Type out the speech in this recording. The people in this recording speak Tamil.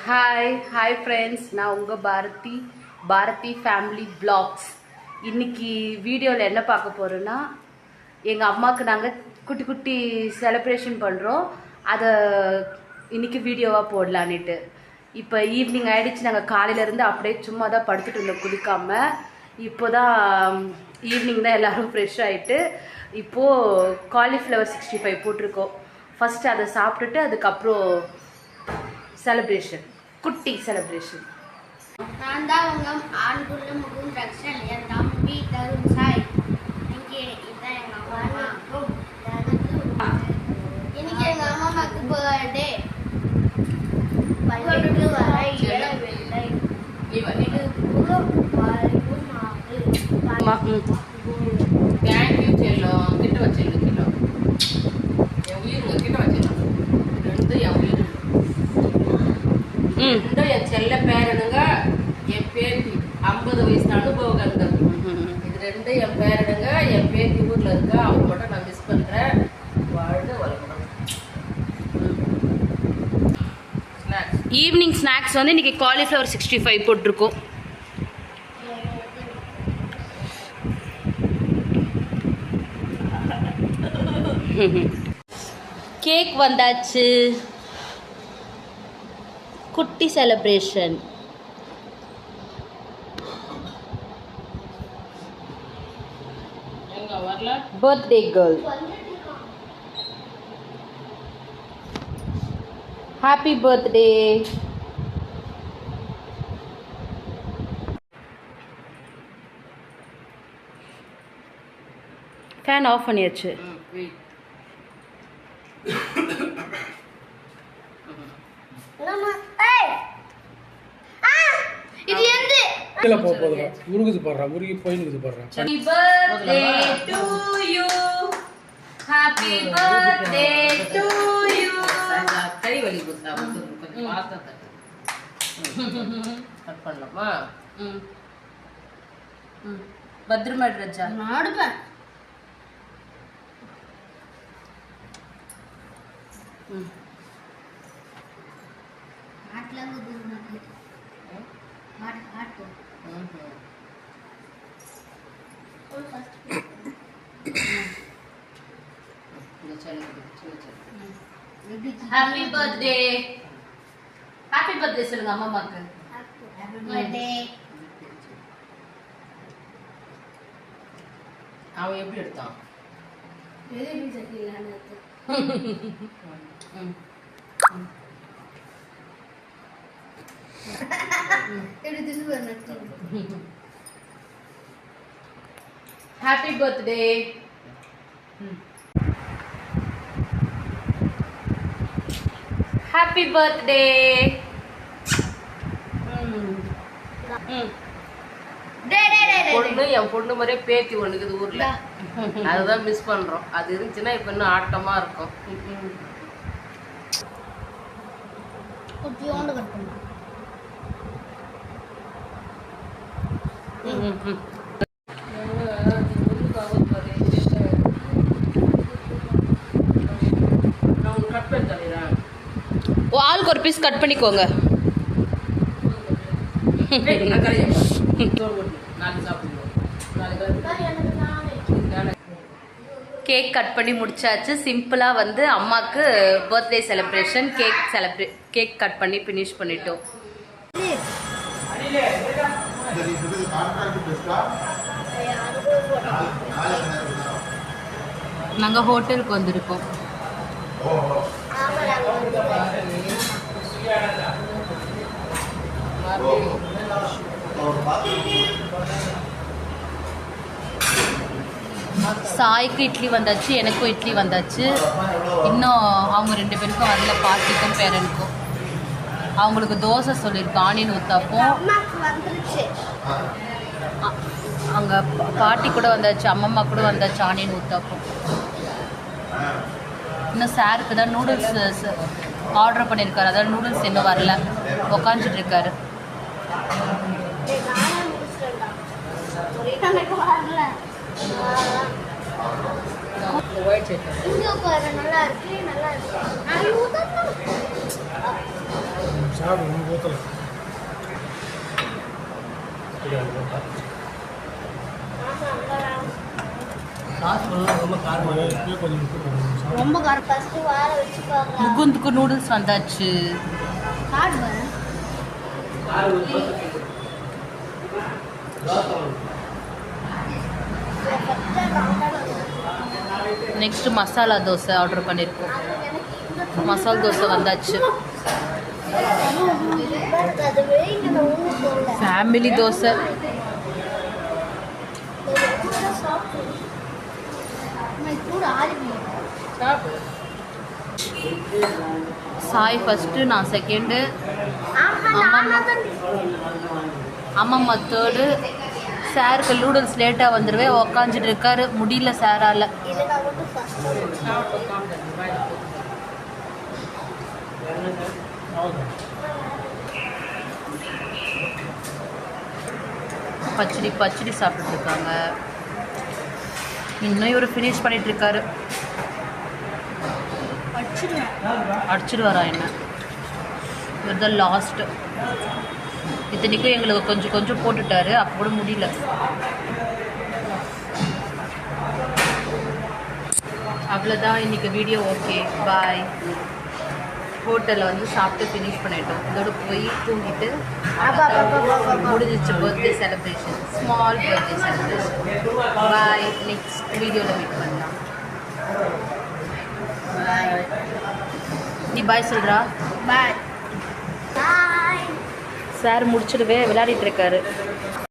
ஹாய் ஃப்ரெண்ட்ஸ், நான் உங்கள் பாரதி ஃபேமிலி வ்ளாக்ஸ். இன்றைக்கி வீடியோவில் என்ன பார்க்க போகிறோன்னா, எங்கள் அம்மாவுக்கு நாங்கள் குட்டி குட்டி செலிப்ரேஷன் பண்ணுறோம். அதை இன்றைக்கி வீடியோவாக போடலான்னுட்டு. இப்போ ஈவினிங் ஆகிடுச்சு. நாங்கள் காலையிலேருந்து அப்படியே சும்மா தான் படுத்துட்டு இருந்தோம், குளிக்காமல். இப்போ தான் ஈவினிங் தான் எல்லோரும் ஃப்ரெஷ் ஆகிட்டு இப்போது காலிஃப்ளவர் 65 போட்டிருக்கோம். ஃபஸ்ட்டு அதை சாப்பிட்டுட்டு அதுக்கப்புறம் செலிப்ரேஷன், குட்டி செலிப்ரேஷன். நான் தான் உங்கள் ஆண்குள்ள முகம் ரக்ஷன், என் தம்பி தருண் சாய். இன்னைக்கு இதான் எங்கள் அம்மாவுக்கும் இன்னைக்கு எங்கள் அம்மாவுக்கு பர்த்டே. பள்ளிக்கு வர இயலவில்லை, இது வரைக்கும் தேங்க்யூ செல்லம். கிட்ட வச்சிடலாம், கிலோ என் உயிருங்க கிட்ட வச்சிடலாம். ரெண்டு என் உயிர், ரெண்டும் என் செல்ல பேரனுங்க. என் பேத்தி 50 வயசு அனுபவங்கள். இது ரெண்டும் என் பேரனுங்க. என் பேத்தி ஊரில் இருக்கா, அவங்க மட்டும் நான் மிஸ் பண்ணுறேன். வாழ்ந்து வளர்க்கணும். ஈவினிங் ஸ்நாக்ஸ் வந்து இன்றைக்கி காலிஃப்ளவர் 65 போட்டிருக்கோம். கேக் வந்தாச்சு. குட்டி celebration. Birthday girl. Happy birthday. Fan off பண்ணியாச்சு. கீழே போகுது, உருகுது பாடுறா, உருகி போயினுக்குது பாடுறா. Happy birthday to you. Happy birthday to you. கை வலி கொடுத்தா கொஞ்சம் பார்த்து கட் பண்ணலாமா? பத்ரமா ரஜா நாடுவேன். Happy birthday. ஹாப்பி பர்த்டே சொல்லுங்க அம்மாக்கு. Happy birthday. அவன் எப்படி எடுத்தான்? பெரிய சட்டிலான ஹாப்பி பர்த்டே. Happy birthday. பொண்ணு என் பொண்ணு மாதிரியே பேத்தி ஒண்ணுக்குது ஊர்ல. அதுதான் மிஸ் பண்றோம். அது இருந்துச்சுன்னா இப்ப இன்னும் ஆட்டமா இருக்கும். குட்டியோண்டு கட் பண்ணு. ஆளுக்கு ஒரு பீஸ் கட் பண்ணிக்கோங்க. கேக் கட் பண்ணி முடிச்சாச்சு. சிம்பிளாக வந்து அம்மாவுக்கு பர்த்டே செலிப்ரேஷன், கேக் கட் பண்ணி ஃபினிஷ் பண்ணிட்டோம். நாங்கள் ஹோட்டலுக்கு வந்திருக்கோம். சாய்க்கு இட்லி வந்தாச்சு, எனக்கும் இட்லி வந்தாச்சு. இன்னும் அவங்க 2 பேருக்கும் அதில் பாட்டிக்கும் பேரனுக்கும். அவங்களுக்கு தோசை சொல்லியிருக்கோம், ஆனியன் ஊத்தாப்போம். அங்கே பாட்டி கூட வந்தாச்சு, அம்மம்மா கூட வந்தாச்சு, ஆனியன் ஊத்தாப்போம். இன்னும் சாருக்கு தான் நூடுல்ஸ் ஆர்டர் பண்ணியிருக்காரு. அதாவது நூடுல்ஸ் இன்னும் வரல, உக்காந்துட்டு இருக்காரு. நல்லா இருக்கு, நல்லா இருக்கு. சாப்பிடு ஒன்று ஊற்றல கொஞ்சம் ரொம்ப காரம் ஃபர்ஸ்ட் வார வச்சுக்கோங்க முகுந்துக்கு நூடுல்ஸ் வந்தாச்சு. சாப்பிடு நெக்ஸ்ட் மசாலா தோசை ஆர்டர் பண்ணியிருக்கோம். மசாலா தோசை வந்தாச்சு. ஃபேமிலி தோசை. சாய் ஃபஸ்ட்டு, நான் செகண்டு, அம்மம்மா தேர்டு. சாருக்கு நூடுல்ஸ் லேட்டாக வந்துடுவேன் உக்காந்துட்டு இருக்காரு, முடியல சாரால். பச்சடி பச்சடி சாப்பிட்டுட்டு இருக்காங்க. இன்னும் இவர் ஃபினிஷ் பண்ணிட்டு இருக்காரு. அடிச்சிடுவாரா என்ன? இவர் தான் லாஸ்ட்டு. இத்தனைக்கும் எங்களுக்கு கொஞ்சம் கொஞ்சம் போட்டுட்டாரு, அப்போ கூட முடியல. அவ்வளோதான் இன்னைக்கு வீடியோ. Okay bye. ஹோட்டலில் வந்து சாப்பிட்டு ஃபினிஷ் பண்ணிட்டோம். இதோட போய் தூங்கிட்டு முடிஞ்சிச்சு birthday celebration, small birthday celebration. Bye. Next வீடியோவில் மீட் பண்ணலாம். பாய். நீ பாய் சொல்கிறா? பாய். சார் முடிச்சிடுவே விளையாடிட்டு இருக்காரு.